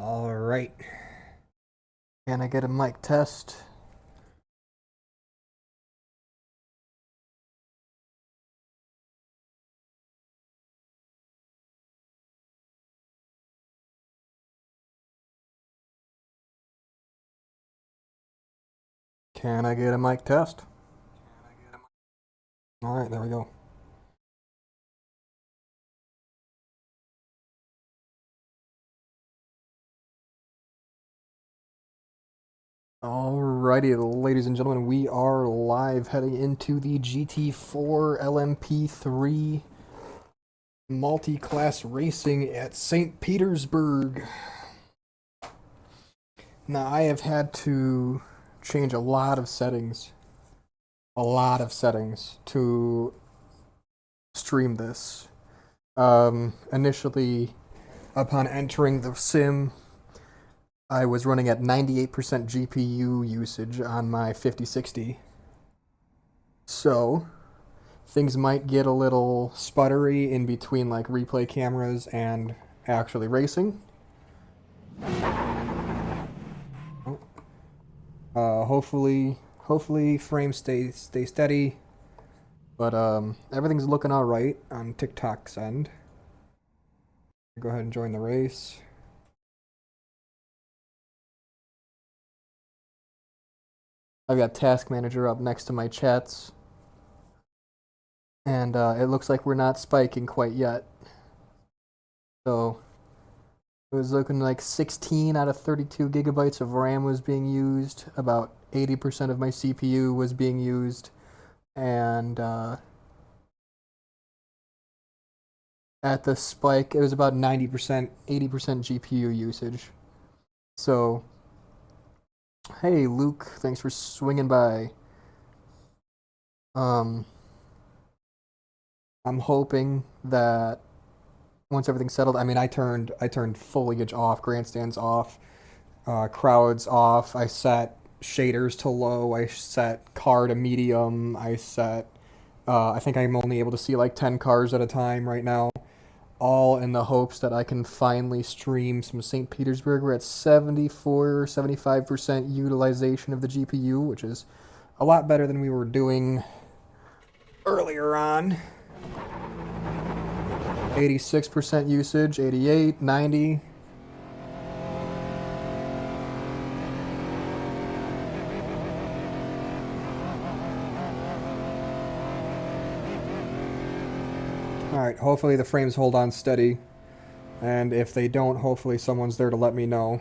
All right. Can I get a mic test? Can I get a mic test? All right, there we go. Alrighty, ladies and gentlemen, we are live heading into the GT4 LMP3 multi-class racing at St. Petersburg. Now, I have had to change a lot of settings to stream this. Initially, upon entering the sim, I was running at 98% GPU usage on my 5060. So, things might get a little sputtery in between like replay cameras and actually racing. Hopefully frames stay steady. But everything's looking all right on TikTok's end. Go ahead and join the race. I've got Task Manager up next to my chats. And it looks like we're not spiking quite yet. So it was looking like 16 out of 32 gigabytes of RAM was being used. About 80% of my CPU was being used. And at the spike, it was about 90%, 80% GPU usage. So, hey, Luke, thanks for swinging by. Um, I'm hoping that once everything's settled, I mean, I turned foliage off, grandstands off, crowds off. I set shaders to low. I set car to medium. I think I'm only able to see like 10 cars at a time right now, all in the hopes that I can finally stream some St. Petersburg. We're at 74, 75% utilization of the GPU, which is a lot better than we were doing earlier on. 86% usage, 88, 90. Alright, hopefully the frames hold on steady. And if they don't, hopefully someone's there to let me know.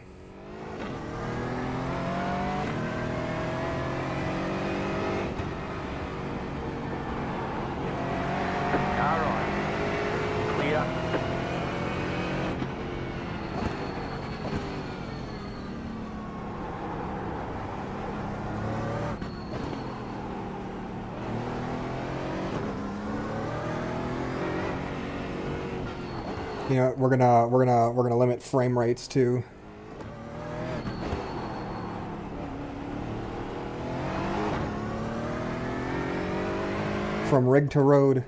You know, we're gonna limit frame rates too. From rig to road.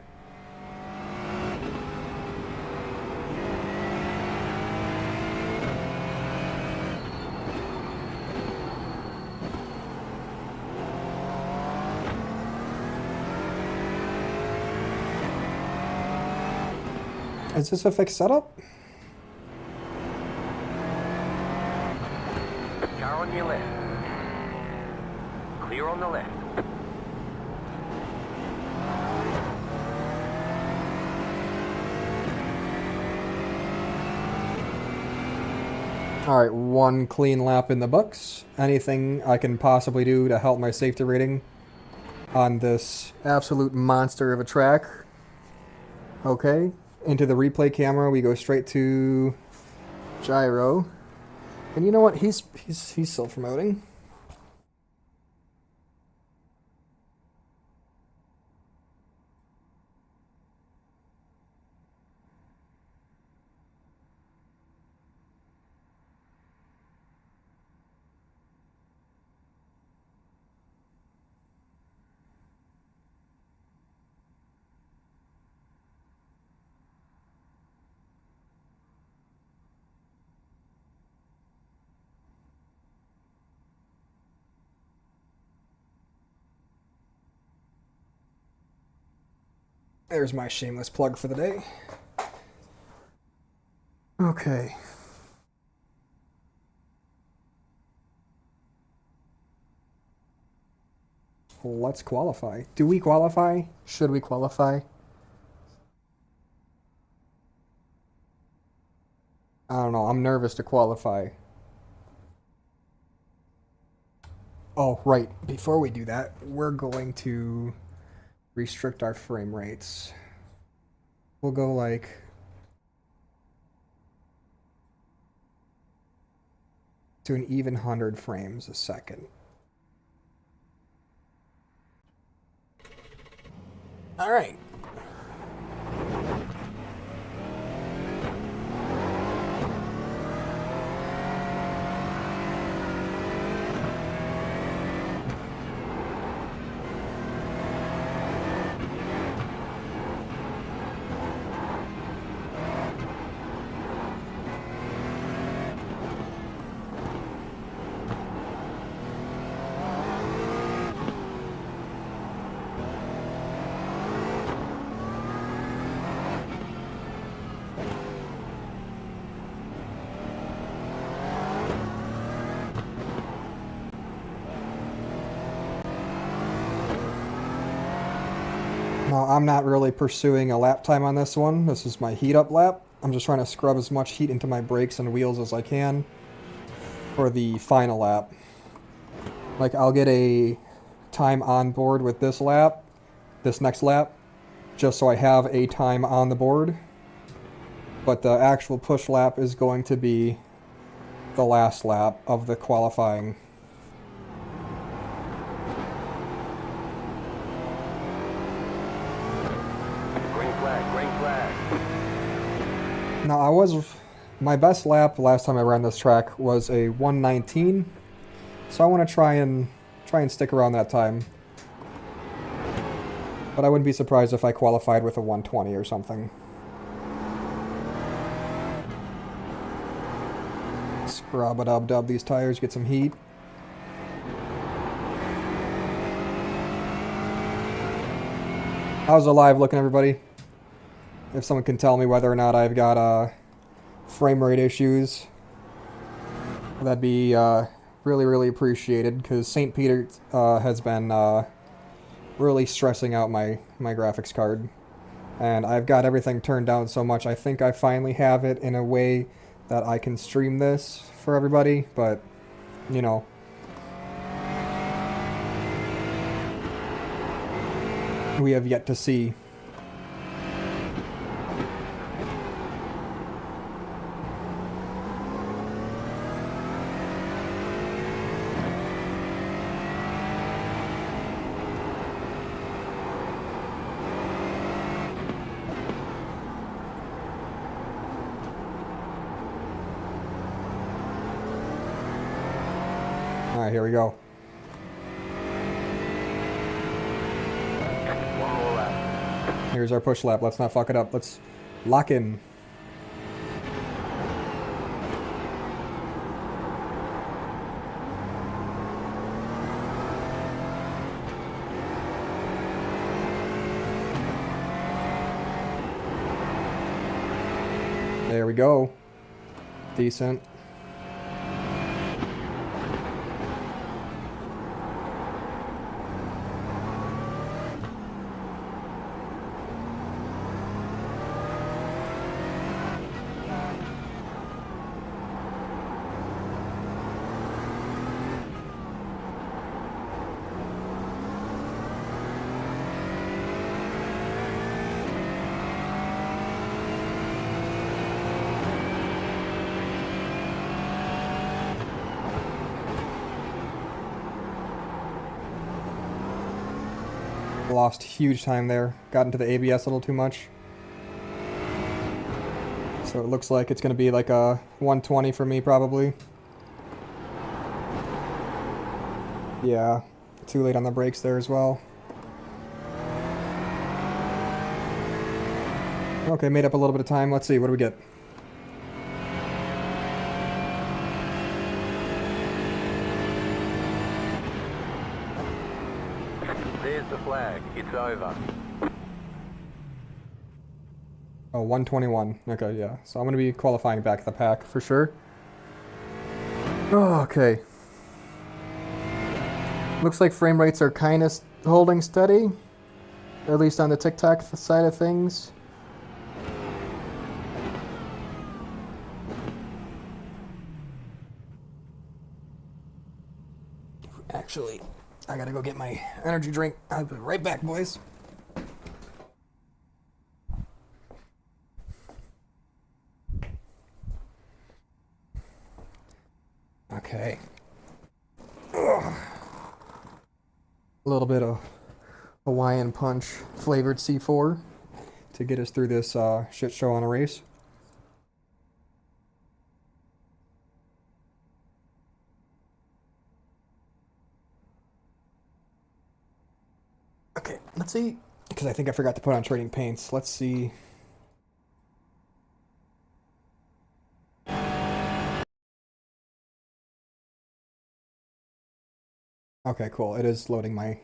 Is this a fixed setup? Car on your left. Clear on the left. Alright, one clean lap in the books. Anything I can possibly do to help my safety rating on this absolute monster of a track. Okay, into the replay camera, we go straight to gyro. And you know what? He's self-promoting. There's my shameless plug for the day. Okay. Let's qualify. Do we qualify? Should we qualify? I don't know. I'm nervous to qualify. Oh, right. Before we do that, we're going to restrict our frame rates. We'll go like to an even 100 frames a second. All right. No, I'm not really pursuing a lap time on this one. This is my heat up lap. I'm just trying to scrub as much heat into my brakes and wheels as I can for the final lap. Like, I'll get a time on board with this lap, this next lap, just so I have a time on the board. But the actual push lap is going to be the last lap of the qualifying. Now, my best lap last time I ran this track was a 1:19, so I want to try and stick around that time. But I wouldn't be surprised if I qualified with a 1:20 or something. Scrub-a-dub-dub these tires, get some heat. How's the live looking, everybody? If someone can tell me whether or not I've got frame rate issues, that'd be really, really appreciated, because St. Peter has been really stressing out my graphics card. And I've got everything turned down so much, I think I finally have it in a way that I can stream this for everybody, but, you know. We have yet to see. Alright, here we go. One more lap. Here's our push lap. Let's not fuck it up. Let's lock in. There we go. Decent. Lost huge time there. Got into the ABS a little too much. So it looks like it's going to be like a 1:20 for me probably. Yeah, too late on the brakes there as well. Okay, made up a little bit of time. Let's see, what do we get? There's the flag. It's over. Oh, 121. Okay, yeah. So I'm going to be qualifying back at the pack for sure. Oh, okay. Looks like frame rates are kind of holding steady, or at least on the TikTok side of things. Actually, I gotta go get my energy drink. I'll be right back, boys. Okay. Ugh. A little bit of Hawaiian Punch flavored C4 to get us through this shit show on a race. Okay, let's see. Because I think I forgot to put on trading paints. Let's see. Okay, cool. It is loading my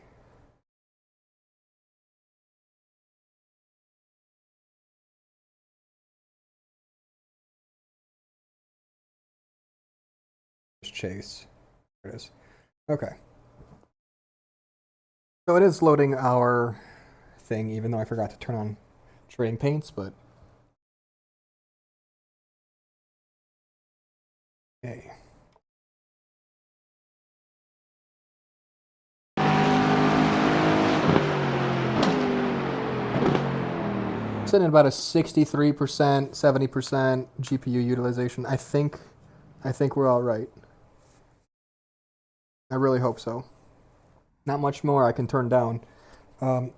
chase. There it is. Okay. So it is loading our thing, even though I forgot to turn on trading paints, but okay. Sitting at about a 63%, 70% GPU utilization. I think we're all right. I really hope so. Not much more I can turn down.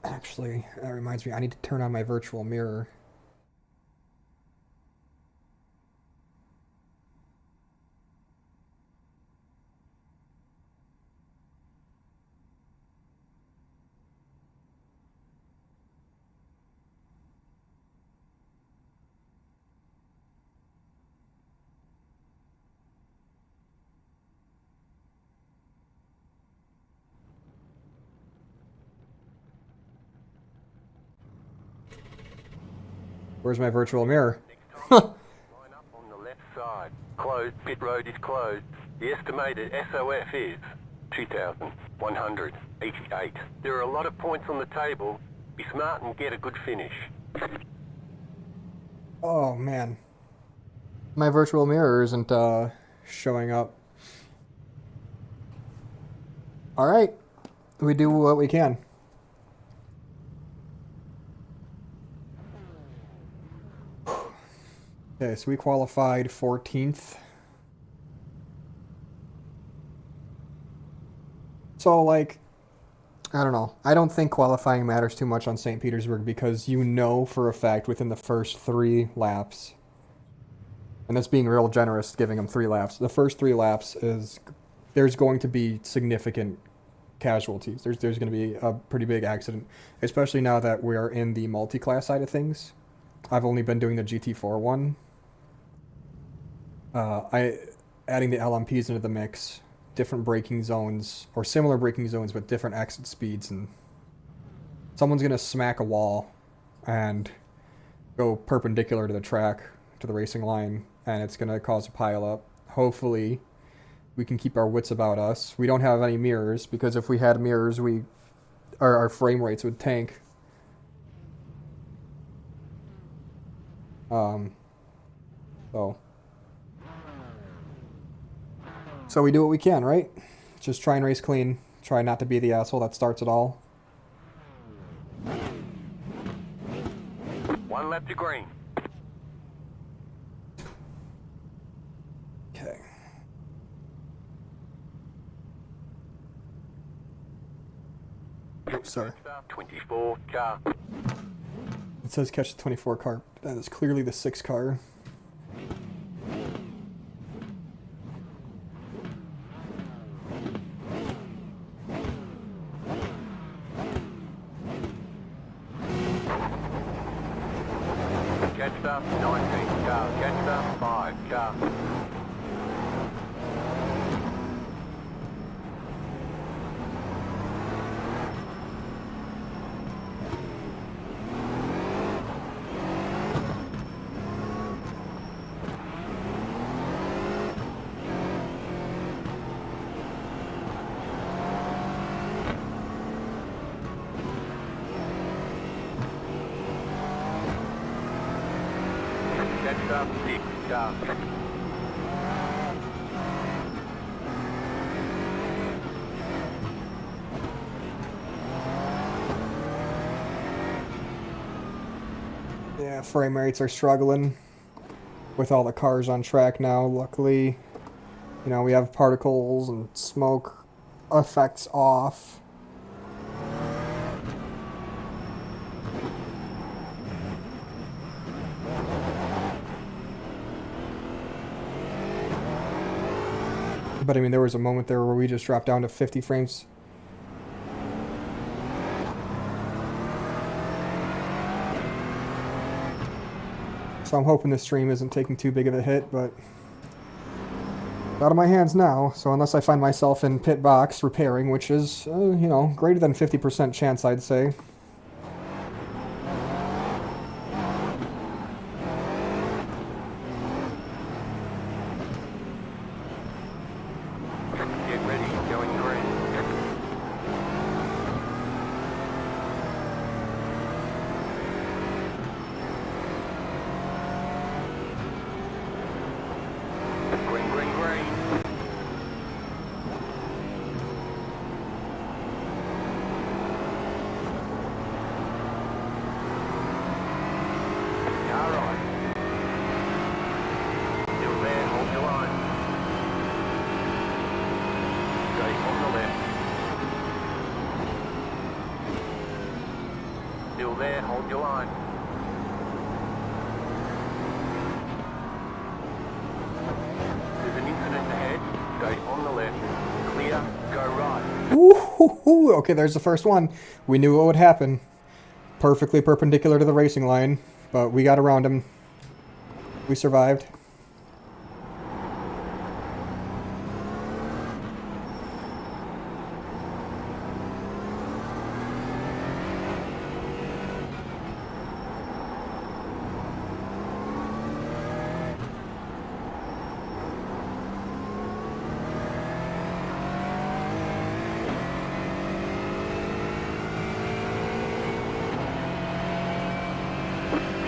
Actually, that reminds me, I need to turn on my virtual mirror. Where's my virtual mirror? Line up on the left side. Closed. Pit road is closed. The estimated SOF is 2,188. There are a lot of points on the table. Be smart and get a good finish. Oh man. My virtual mirror isn't showing up. Alright. We do what we can. Okay, so we qualified 14th. So, like, I don't know. I don't think qualifying matters too much on St. Petersburg because you know for a fact within the first 3 laps, and that's being real generous giving them 3 laps. The first 3 laps is there's going to be significant casualties. There's going to be a pretty big accident, especially now that we are in the multi-class side of things. I've only been doing the GT4 one. I adding the LMPs into the mix, different braking zones or similar braking zones but different exit speeds, and someone's gonna smack a wall and go perpendicular to the track to the racing line, and it's gonna cause a pile up. Hopefully, we can keep our wits about us. We don't have any mirrors because if we had mirrors, our frame rates would tank. Um, so. So we do what we can, right? Just try and race clean. Try not to be the asshole that starts it all. 1 lap to green. Okay. Oops, sorry. 24 car. It says catch the 24 car. That is clearly the 6 car. Catch up 19 car. Catch up 5 car. start. Yeah, frame rates are struggling with all the cars on track now. Luckily, you know, we have particles and smoke effects off. But I mean, there was a moment there where we just dropped down to 50 frames. So I'm hoping the stream isn't taking too big of a hit, but out of my hands now. So unless I find myself in pit box repairing, which is, you know, greater than 50% chance, I'd say. Get ready, going green. Green, green, green. All right. Still there, hold your line. Stay on the left. Still there, hold your line. There's an incident ahead. Stay on the left. Clear, go right. Ooh, okay, there's the first one. We knew what would happen. Perfectly perpendicular to the racing line, but we got around him. We survived.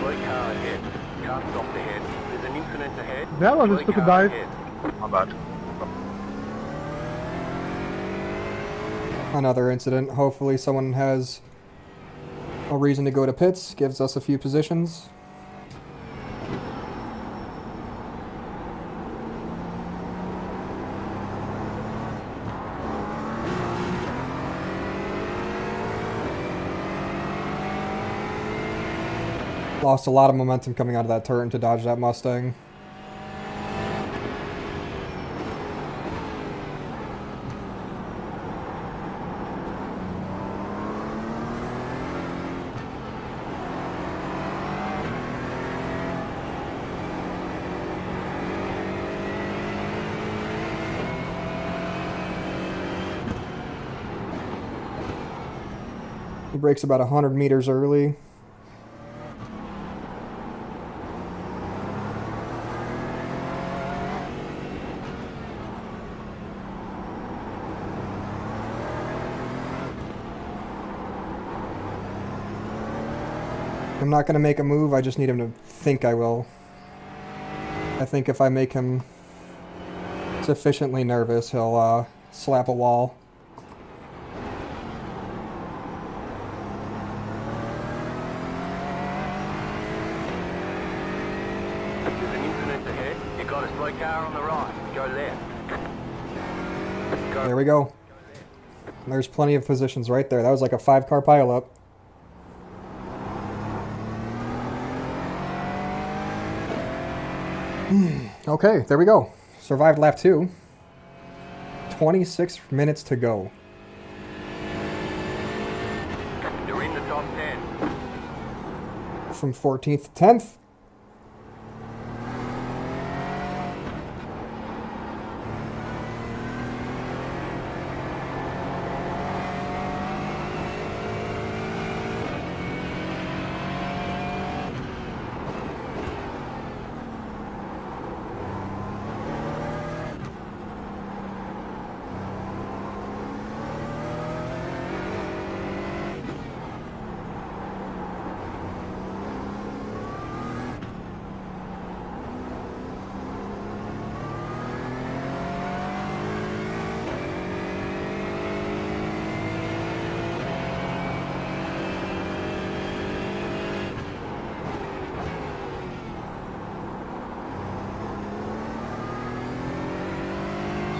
Slow car ahead. Car stopped ahead. There's an incident ahead. That one Slow just took a car dive. ahead. My bad. Another incident. Hopefully someone has a reason to go to pits. Gives us a few positions. Lost a lot of momentum coming out of that turn to dodge that Mustang. He brakes about 100 meters early. I'm not going to make a move, I just need him to think I will. I think if I make him sufficiently nervous, he'll slap a wall. There's an incident ahead. You got a slow car on the right. Go left. Go. There we go. There's plenty of positions right there. That was like a 5-car pileup. Okay, there we go. Survived lap 2. 26 minutes to go. You're in the top 10. From 14th to 10th.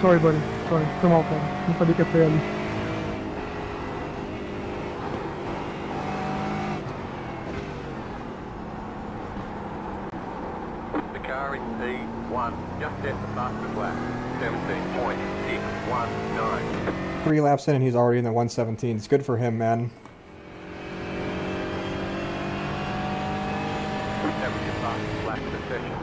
Sorry, buddy. Sorry. Foi mal, cara. Não sabia que ia ser ali. The car in P1, just at the fastest lap, 17.619. 3 laps in and he's already in the 117. It's good for him, man. That was your fastest lap of the session.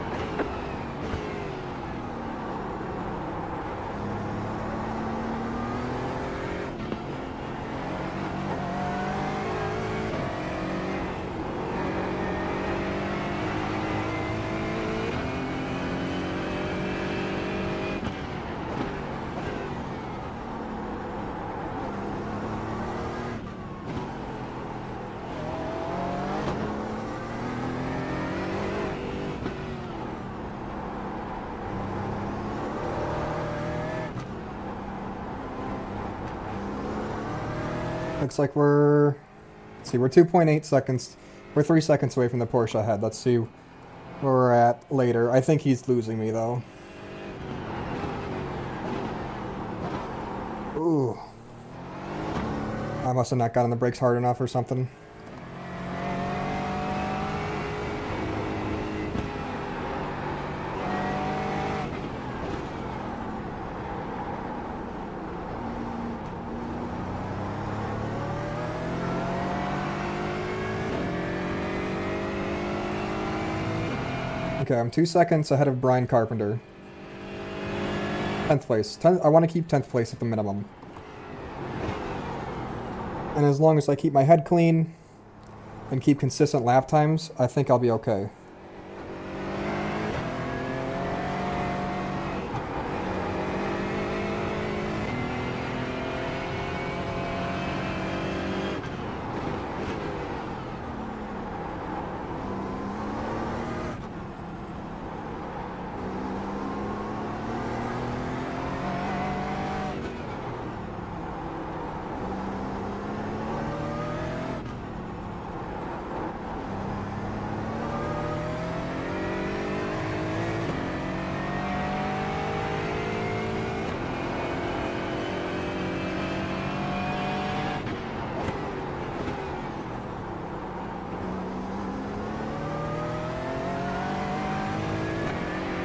Looks like we're... Let's see, we're 2.8 seconds. We're 3 seconds away from the Porsche ahead. Let's see where we're at later. I think he's losing me, though. Ooh. I must have not gotten the brakes hard enough or something. Okay, I'm 2 seconds ahead of Brian Carpenter. 10th place. I want to keep 10th place at the minimum. And as long as I keep my head clean and keep consistent lap times, I think I'll be okay.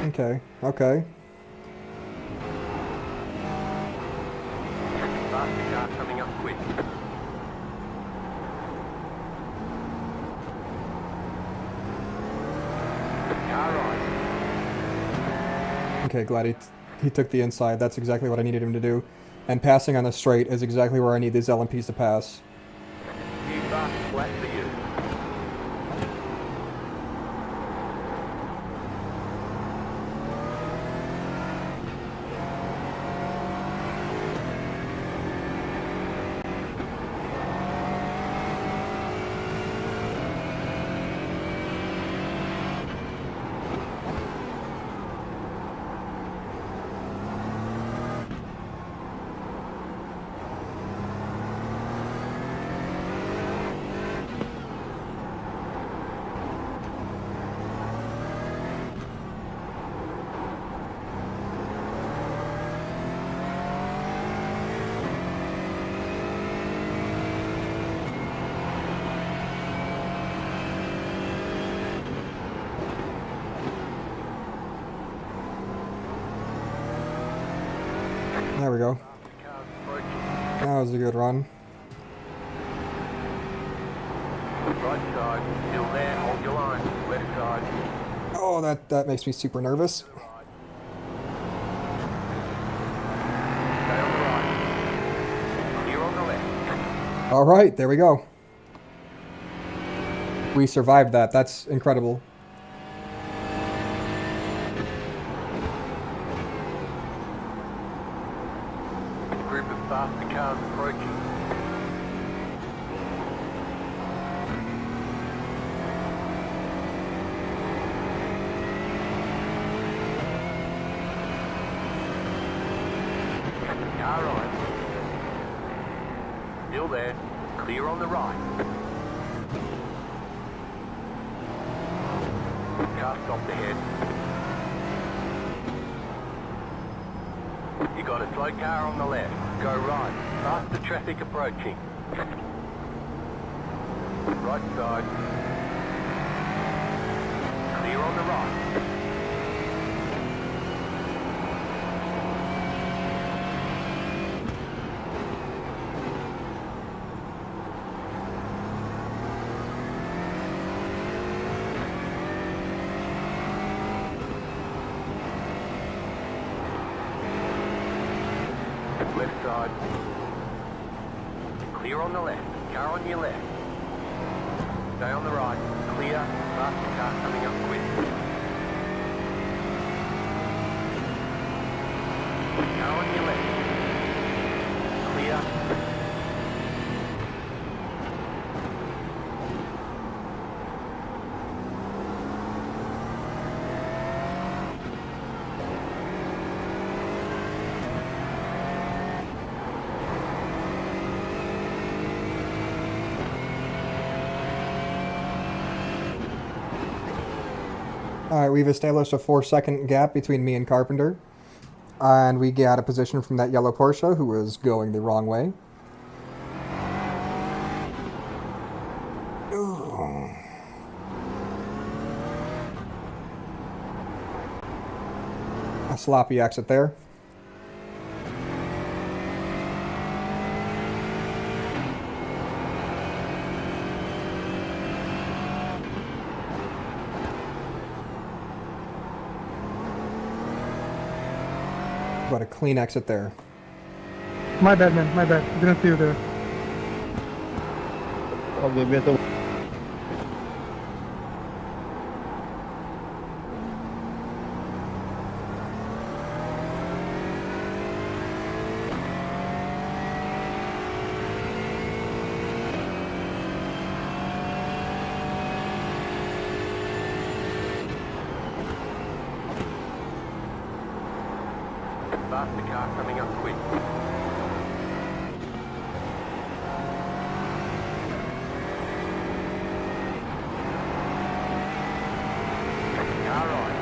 Okay, okay. Faster car coming up quick. Car right. Okay, glad he took the inside. That's exactly what I needed him to do. And passing on the straight is exactly where I need these LMPs to pass. New fastest lap for you. There we go. Car's approaching. That was a good run. Right side, still there, hold your line. Left side. Oh, that makes me super nervous. Stay on the right. Clear on the left. All right, there we go. We survived that. That's incredible. Group of faster cars approaching. Car right. Still there. Clear on the right. Car stopped ahead. got a slow car on the left. Go right. Faster traffic approaching. Right side. Clear on the right. Left side. Clear on the left. Car on your left. Stay on the right. Clear. Faster car coming up quick. Car on your left. Clear. Alright, we've established a 4-second gap between me and Carpenter. And we got a position from that yellow Porsche who was going the wrong way. Ooh. A sloppy exit there. But a clean exit there. My bad, man. My bad. Didn't see you there. Okay, better. Faster car coming up quick. Car right.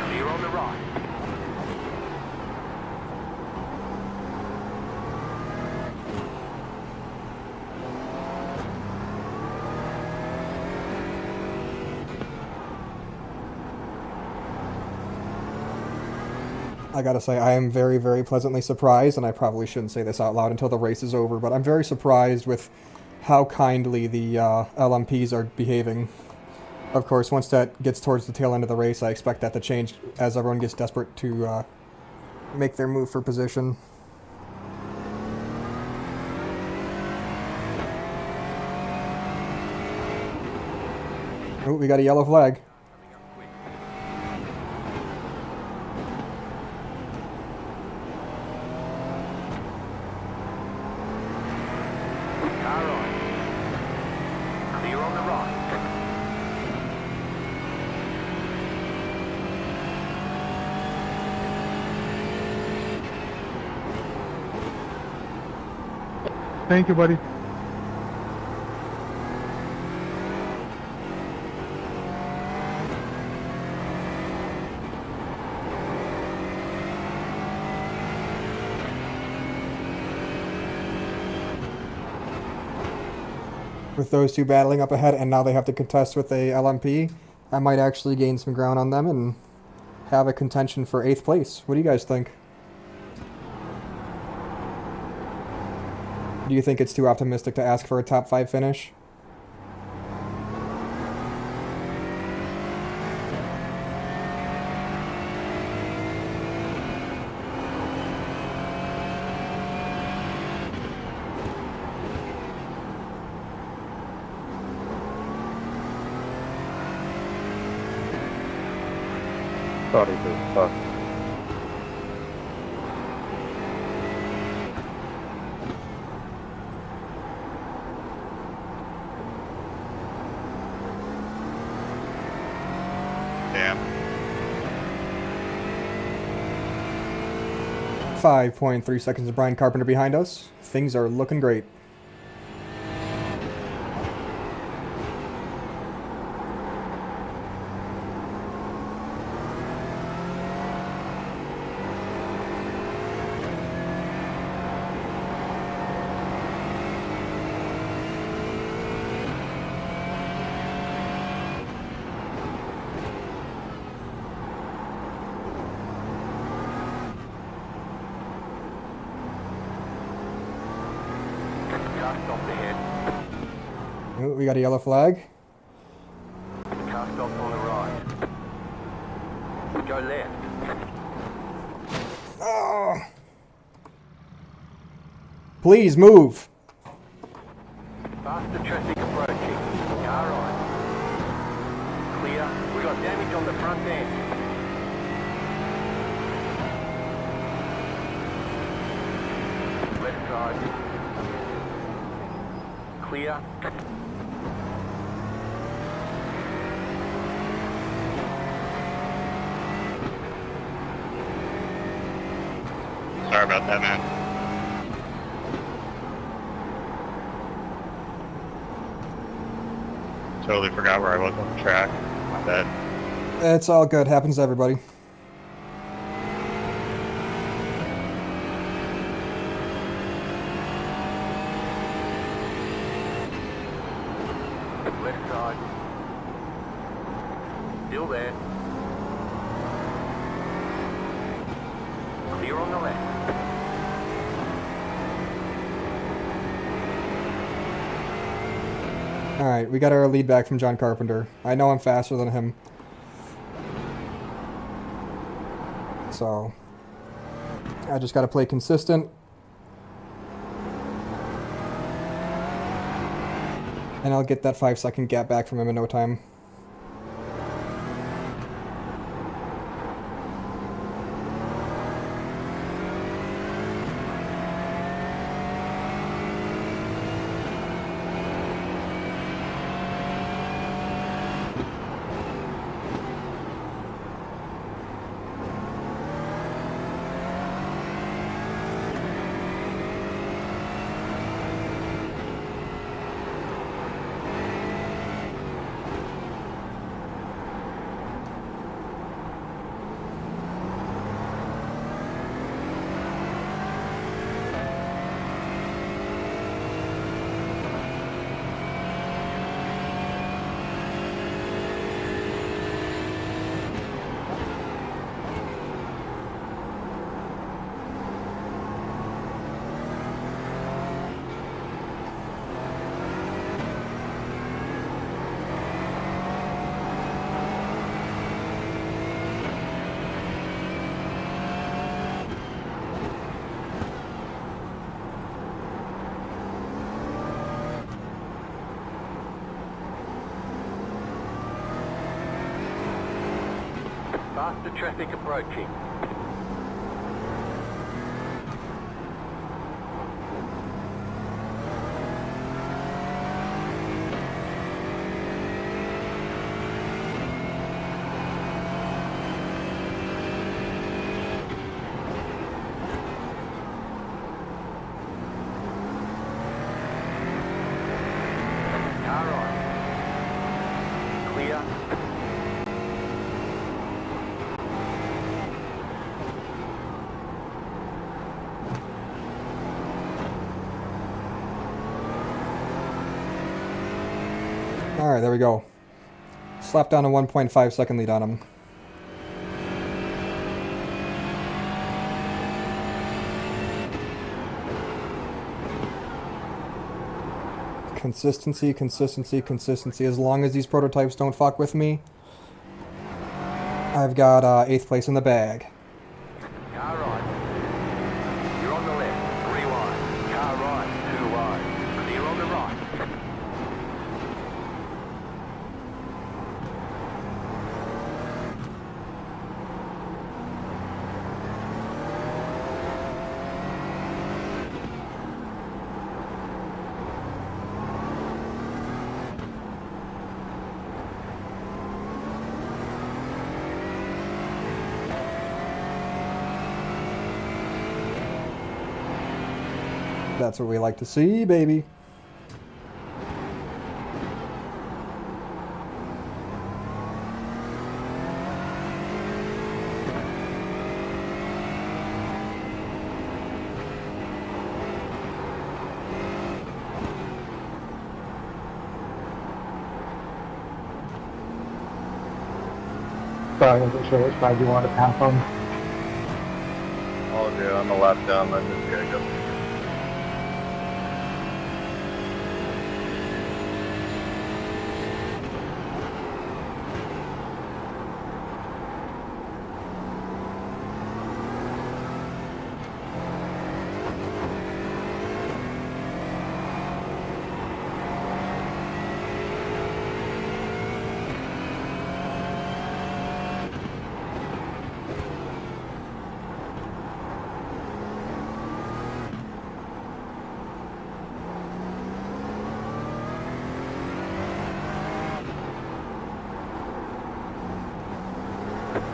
Clear on the right. I gotta say, I am very, very pleasantly surprised, and I probably shouldn't say this out loud until the race is over, but I'm very surprised with how kindly the LMPs are behaving. Of course, once that gets towards the tail end of the race, I expect that to change as everyone gets desperate to make their move for position. Oh, we got a yellow flag. Car right. Clear on the right. Thank you, buddy. With those two battling up ahead, and now they have to contest with a LMP, I might actually gain some ground on them and have a contention for 8th place. What do you guys think? Do you think it's too optimistic to ask for a top 5 finish? Sorry, dude. Sorry. Damn. 5.3 seconds of Brian Carpenter behind us. Things are looking great. Car stopped ahead. Oh, we got a yellow flag. Car stopped on the right. Go left. Oh. Please move. Faster traffic approaching. Car right. Clear. We got damage on the front end. Left side. Clear. Sorry about that, man. Totally forgot where I was on the track. My bad. It's all good. Happens to everybody. Left side. Still there. Clear on the left. Alright, we got our lead back from John Carpenter. I know I'm faster than him. So, I just gotta play consistent. And I'll get that 5-second gap back from him in no time. Faster traffic approaching. Car right. Clear. Alright, there we go. Slap down a 1.5 second lead on him. Consistency, consistency, consistency. As long as these prototypes don't fuck with me, I've got 8th place in the bag. Car right. You're on the left. 3 wide. Car right. 2 wide. Clear on the right. That's what we like to see, baby. Sorry, I wasn't sure which side you wanted to pass on. All good on the left down. I just gotta go.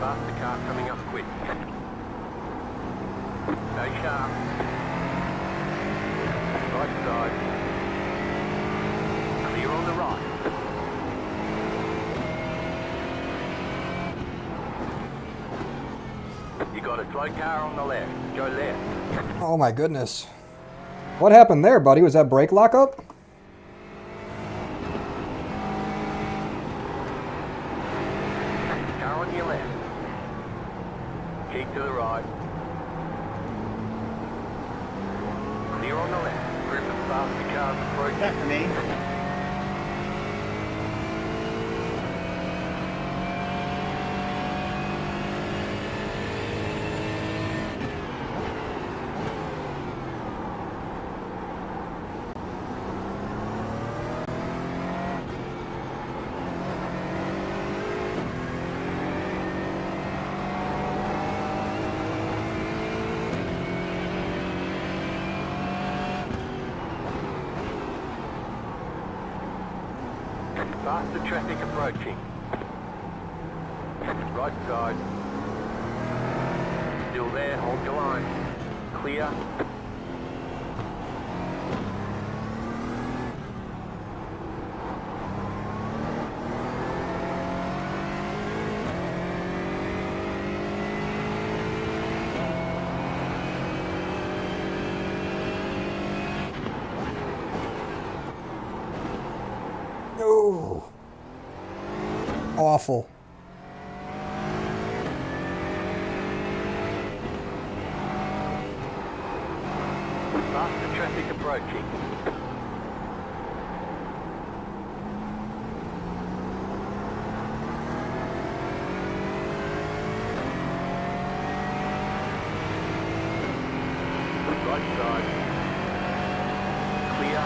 Faster car coming up quick. Stay sharp. Right side. Clear on the right. You got a slow car on the left. Go left. Oh my goodness. What happened there, buddy? Was that brake lockup? Car on your left. Keep to the right. Clear on the left. Group of faster cars approaching. That's me. Faster traffic approaching. Right side. Still there, hold your line. Clear. No. Awful. Faster traffic approaching. Right side. Clear.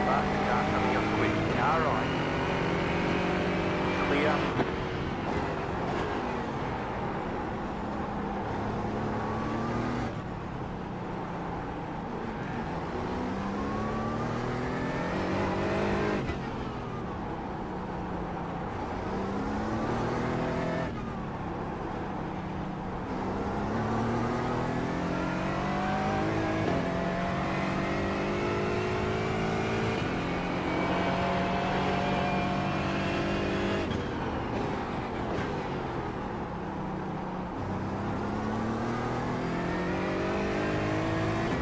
Faster car coming up quick. Car right. Clear.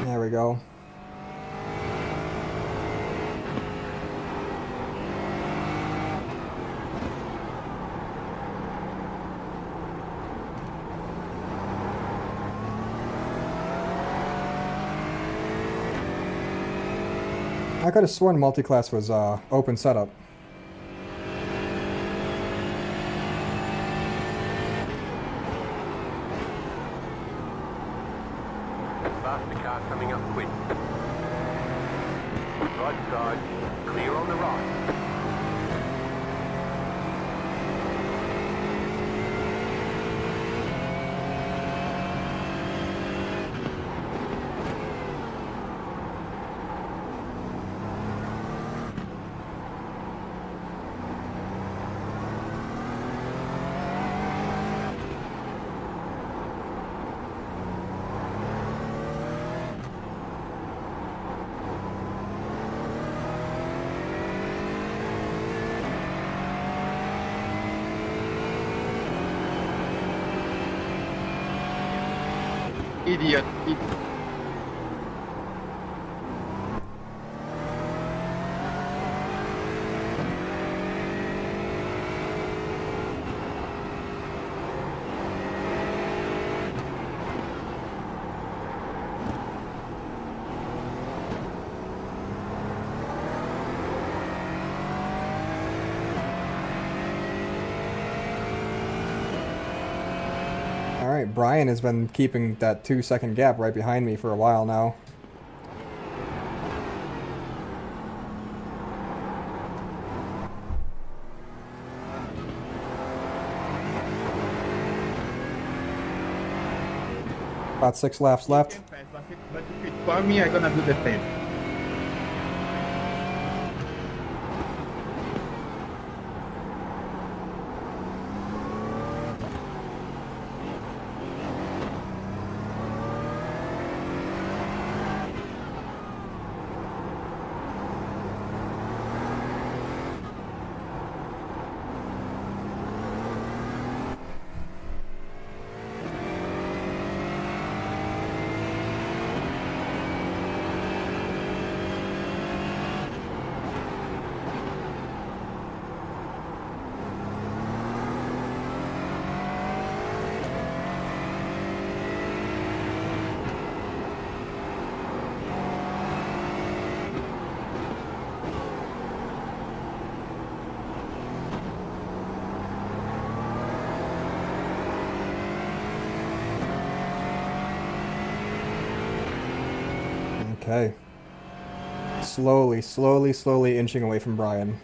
There we go. I could have sworn multi-class was open setup. Faster car coming up quick. Right side. Clear on the right. Idiot. All right, Brian has been keeping that 2-second gap right behind me for a while now. About 6 laps left. But if it's for me, I'm gonna do the same. Okay. Slowly, slowly, slowly inching away from Brian.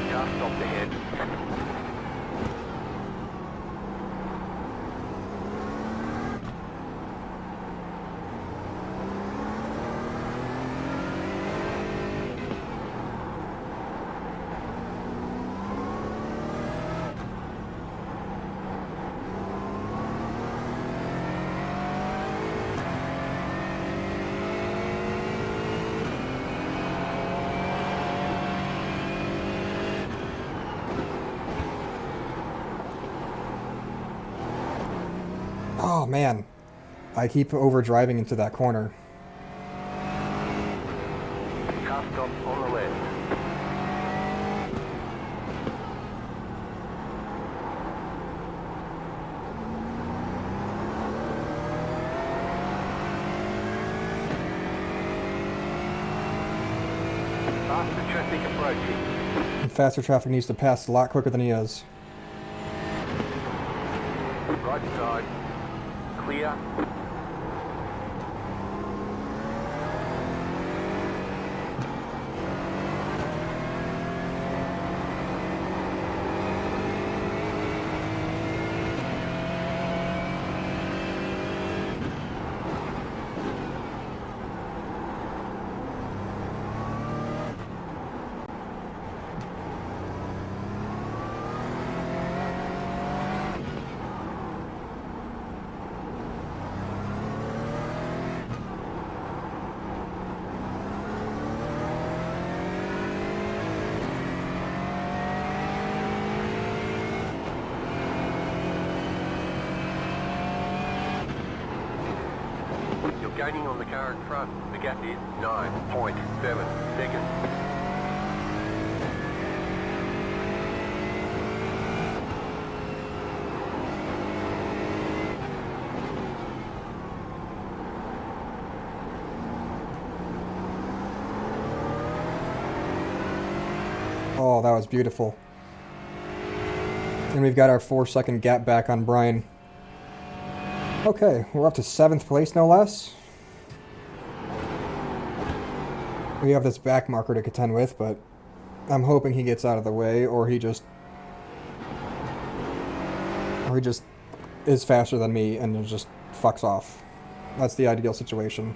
Just stopped ahead. Oh man, I keep over driving into that corner. Car stop on the left. Faster traffic approaching. And faster traffic needs to pass a lot quicker than he is. Right side. Clear. You're gaining on the car in front. The gap is 9.7 seconds. Oh, that was beautiful. And we've got our 4-second gap back on Brian. Okay, we're up to 7th place, no less. We have this back marker to contend with, but I'm hoping he gets out of the way, or he just is faster than me and just fucks off. That's the ideal situation.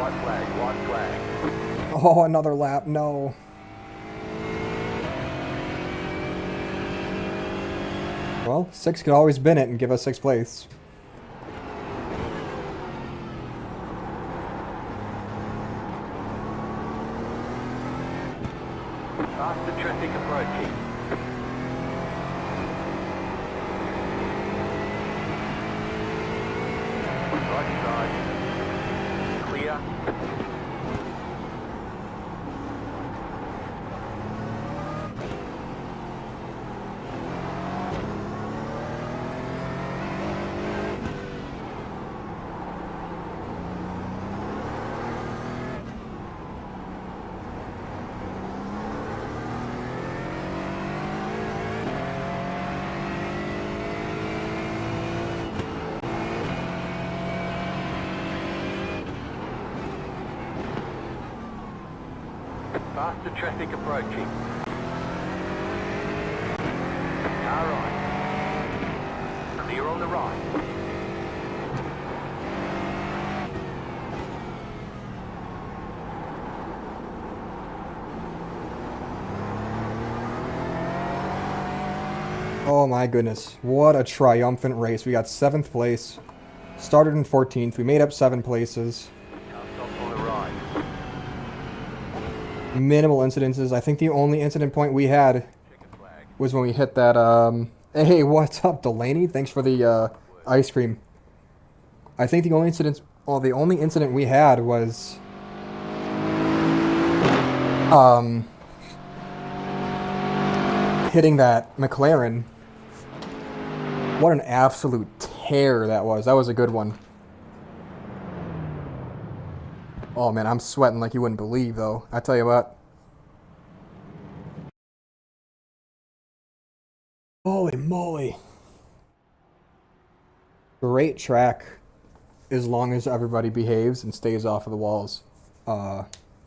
white flag, white flag. Oh, another lap. No. Well, 6 could always bin it and give us 6th place. Faster traffic approaching. Right side. Clear. Faster traffic approaching. Car right. Clear on the right. Oh my goodness. What a triumphant race. We got 7th place. Started in 14th. We made up 7 places. Car stop on the right. Minimal incidences. I think the only incident point we had Checker flag. was when we hit that, Hey, what's up, Delaney? Thanks for the, ice cream. I think the only incident... Well, the only incident we had was... hitting that McLaren. What an absolute tear that was. That was a good one. Oh man, I'm sweating like you wouldn't believe though. I tell you what. Holy moly. Great track as long as everybody behaves and stays off of the walls.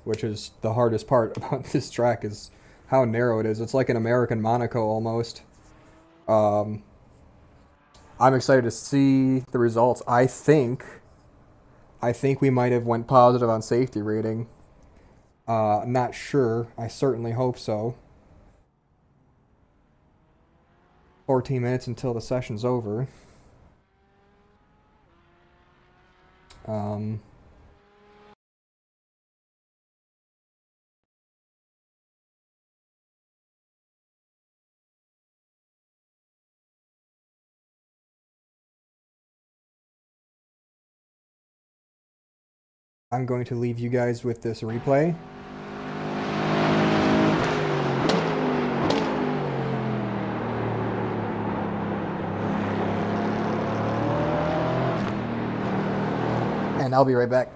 Which is the hardest part about this track is how narrow it is. It's like an American Monaco almost. I'm excited to see the results. I think we might have went positive on safety rating. Not sure. I certainly hope so. 14 minutes until the session's over. I'm going to leave you guys with this replay. And I'll be right back.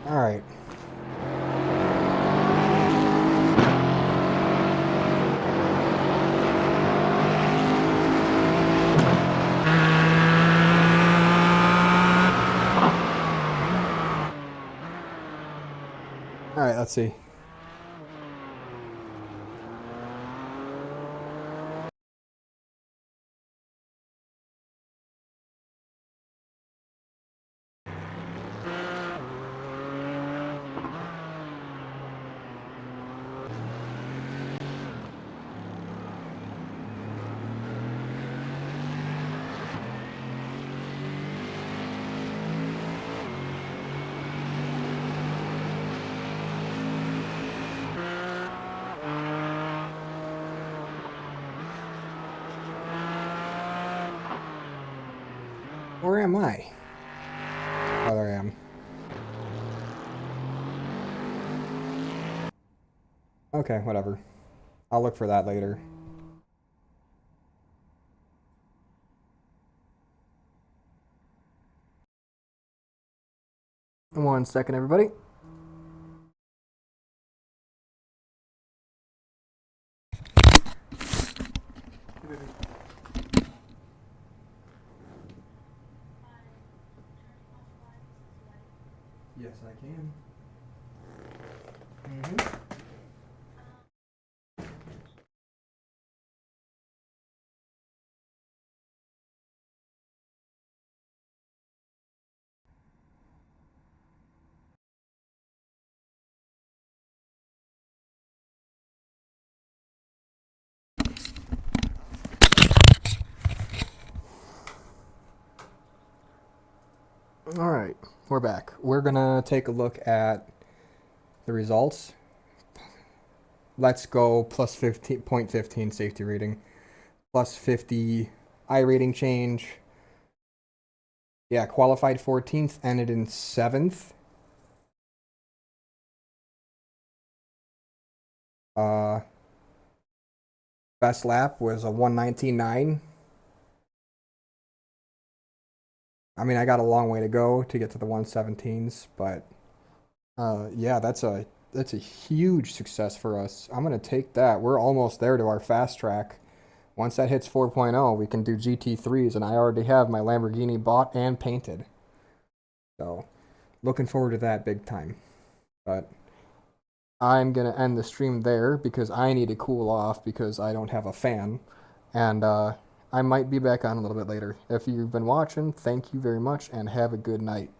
All right. All right, let's see. Where am I? Oh, there I am. Okay, whatever. I'll look for that later. One second, everybody. Yes, I can. All right, we're back. We're gonna take a look at the results. Let's go plus 15.15 safety rating, plus 50 I rating change. Yeah, qualified 14th, ended in 7th. Best lap was a 119.9. I mean, I got a long way to go to get to the 117s, but yeah, that's a huge success for us. I'm gonna take that. We're almost there to our fast track. Once that hits 4.0, we can do GT3s, and I already have my Lamborghini bought and painted. So, looking forward to that big time. But I'm gonna end the stream there because I need to cool off because I don't have a fan, and I might be back on a little bit later. If you've been watching, thank you very much, and have a good night.